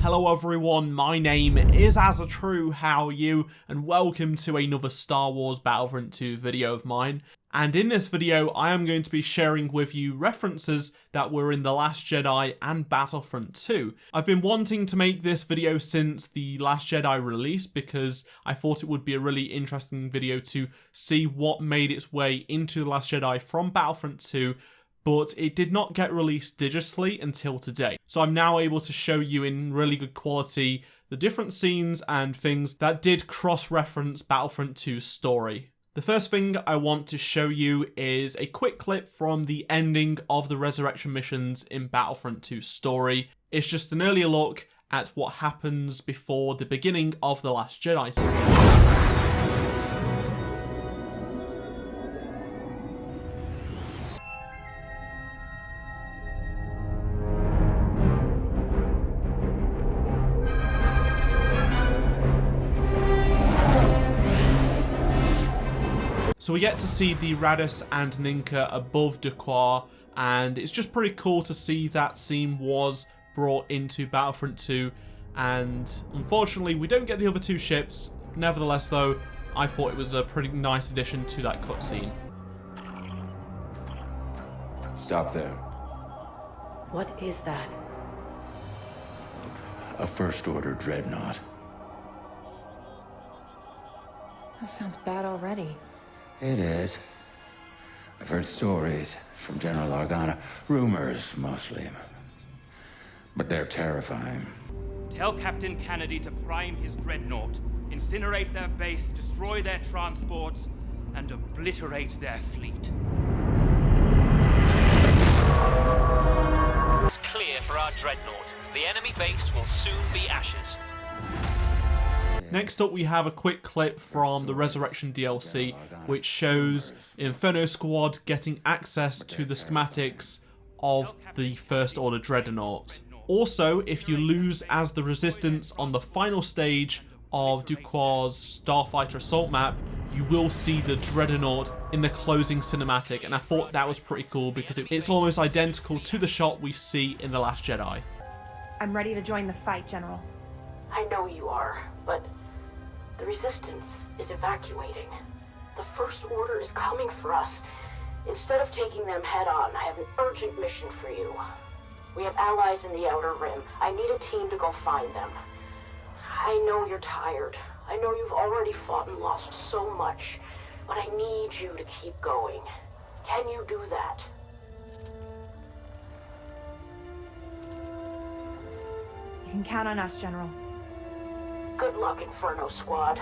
Hello everyone, my name is AZZATRU, how are you? And welcome to another Star Wars Battlefront 2 video of mine. And in this video, I am going to be sharing with you references that were in The Last Jedi and Battlefront 2. I've been wanting to make this video since The Last Jedi release because I thought it would be a really interesting video to see what made its way into The Last Jedi from Battlefront 2, but it did not get released digitally until today. So I'm now able to show you in really good quality the different scenes and things that did cross-reference Battlefront 2's story. The first thing I want to show you is a quick clip from the ending of the Resurrection missions in Battlefront 2's story. It's just an earlier look at what happens before the beginning of The Last Jedi. So we get to see the Raditz and Ninka above Duquois, and it's just pretty cool to see that scene was brought into Battlefront 2, and unfortunately we don't get the other two ships. Nevertheless though, I thought it was a pretty nice addition to that cutscene. Stop there. What is that? A First Order Dreadnought. That sounds bad already. It is. I've heard stories from General Organa. Rumors, mostly. But they're terrifying. Tell Captain Kennedy to prime his Dreadnought, incinerate their base, destroy their transports, and obliterate their fleet. It's clear for our Dreadnought. The enemy base will soon be ashes. Next up we have a quick clip from the Resurrection DLC which shows Inferno Squad getting access to the schematics of the First Order Dreadnought. Also, if you lose as the Resistance on the final stage of Duquois' Starfighter Assault map, you will see the Dreadnought in the closing cinematic, and I thought that was pretty cool because it's almost identical to the shot we see in The Last Jedi. I'm ready to join the fight, General. I know you are, but the Resistance is evacuating. The First Order is coming for us. Instead of taking them head-on, I have an urgent mission for you. We have allies in the Outer Rim. I need a team to go find them. I know you're tired. I know you've already fought and lost so much, but I need you to keep going. Can you do that? You can count on us, General. Good luck, Inferno Squad.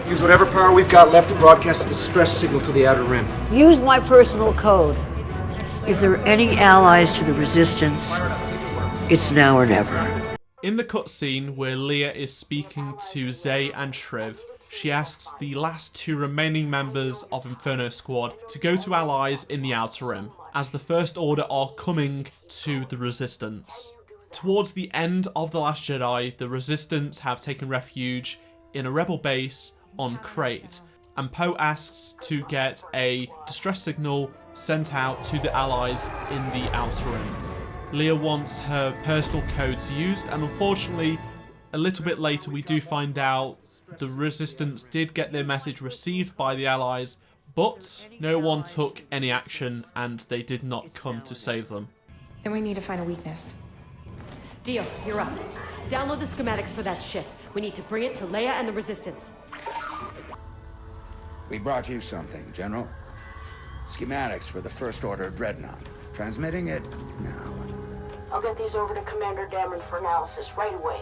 Use whatever power we've got left to broadcast a distress signal to the Outer Rim. Use my personal code. If there are any allies to the Resistance, it's now or never. In the cutscene where Leia is speaking to Zay and Shriv, she asks the last two remaining members of Inferno Squad to go to allies in the Outer Rim, as the First Order are coming to the Resistance. Towards the end of The Last Jedi, the Resistance have taken refuge in a rebel base on Crate, and Poe asks to get a distress signal sent out to the allies in the Outer Rim. Leia wants her personal codes used, and unfortunately, a little bit later we do find out the Resistance did get their message received by the allies, but no one took any action and they did not come to save them. Then we need to find a weakness. Dio, you're up. Download the schematics for that ship. We need to bring it to Leia and the Resistance. We brought you something, General. Schematics for the First Order Dreadnought. Transmitting it now. I'll get these over to Commander Dameron for analysis right away.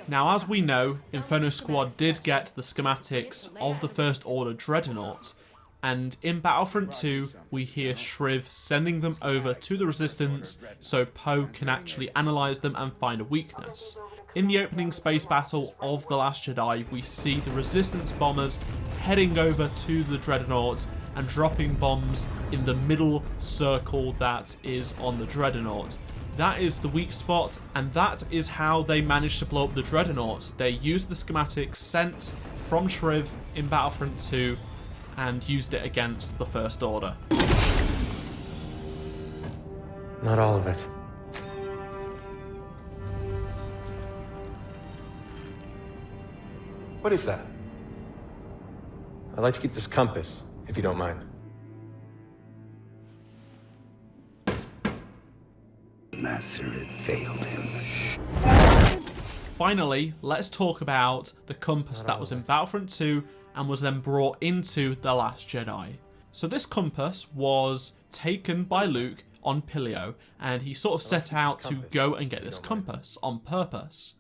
Now, as we know, Inferno Squad did get the schematics of the First Order Dreadnought, and in Battlefront 2, we hear Shriv sending them over to the Resistance so Poe can actually analyse them and find a weakness. In the opening space battle of The Last Jedi, we see the Resistance bombers heading over to the Dreadnought and dropping bombs in the middle circle that is on the Dreadnought. That is the weak spot, and that is how they managed to blow up the Dreadnought. They used the schematics sent from Triv in Battlefront 2 and used it against the First Order. Not all of it. What is that? I'd like to keep this compass, if you don't mind. Master, it failed him. Finally, let's talk about the compass that was in Battlefront 2 and was then brought into The Last Jedi. So this compass was taken by Luke on Pilio, and he sort of set out to go and get this compass on purpose.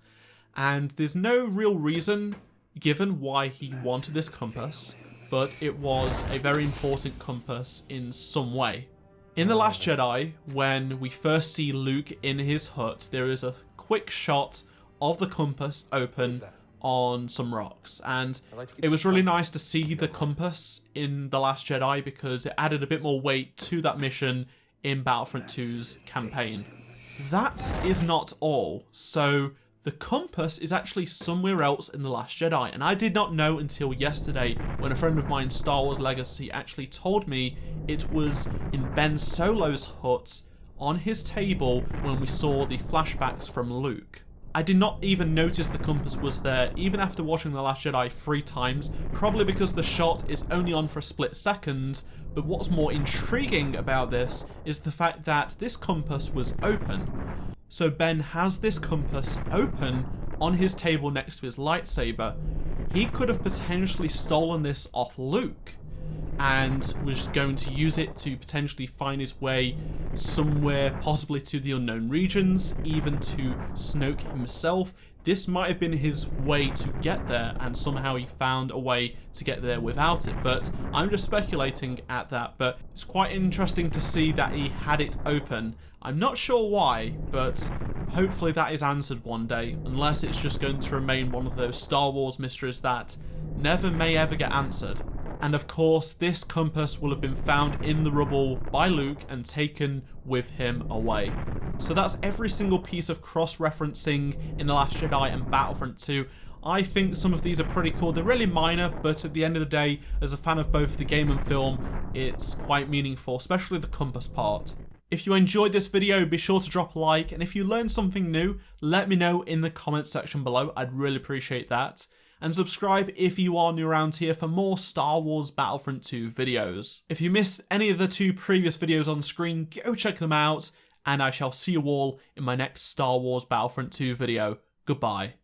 And there's no real reason given why he wanted this compass, but it was a very important compass in some way. In The Last Jedi, when we first see Luke in his hut, there is a quick shot of the compass open on some rocks, and it was really nice to see the compass in The Last Jedi because it added a bit more weight to that mission in Battlefront 2's campaign. That is not all. So the compass is actually somewhere else in The Last Jedi, and I did not know until yesterday when a friend of mine, Star Wars Legacy, actually told me it was in Ben Solo's hut on his table when we saw the flashbacks from Luke. I did not even notice the compass was there even after watching The Last Jedi 3 times, probably because the shot is only on for a split second, but what's more intriguing about this is the fact that this compass was open. So Ben has this compass open on his table next to his lightsaber. He could have potentially stolen this off Luke and was going to use it to potentially find his way somewhere, possibly to the unknown regions, even to Snoke himself. This might have been his way to get there, and somehow he found a way to get there without it, but I'm just speculating at that. But it's quite interesting to see that he had it open. I'm not sure why, but hopefully that is answered one day, unless it's just going to remain one of those Star Wars mysteries that never may ever get answered. And of course, this compass will have been found in the rubble by Luke and taken with him away. So that's every single piece of cross-referencing in The Last Jedi and Battlefront 2. I think some of these are pretty cool. They're really minor, but at the end of the day, as a fan of both the game and film, it's quite meaningful, especially the compass part. If you enjoyed this video, be sure to drop a like, and if you learned something new, let me know in the comment section below. I'd really appreciate that. And subscribe if you are new around here for more Star Wars Battlefront 2 videos. If you missed any of the 2 previous videos on screen, go check them out, and I shall see you all in my next Star Wars Battlefront 2 video. Goodbye.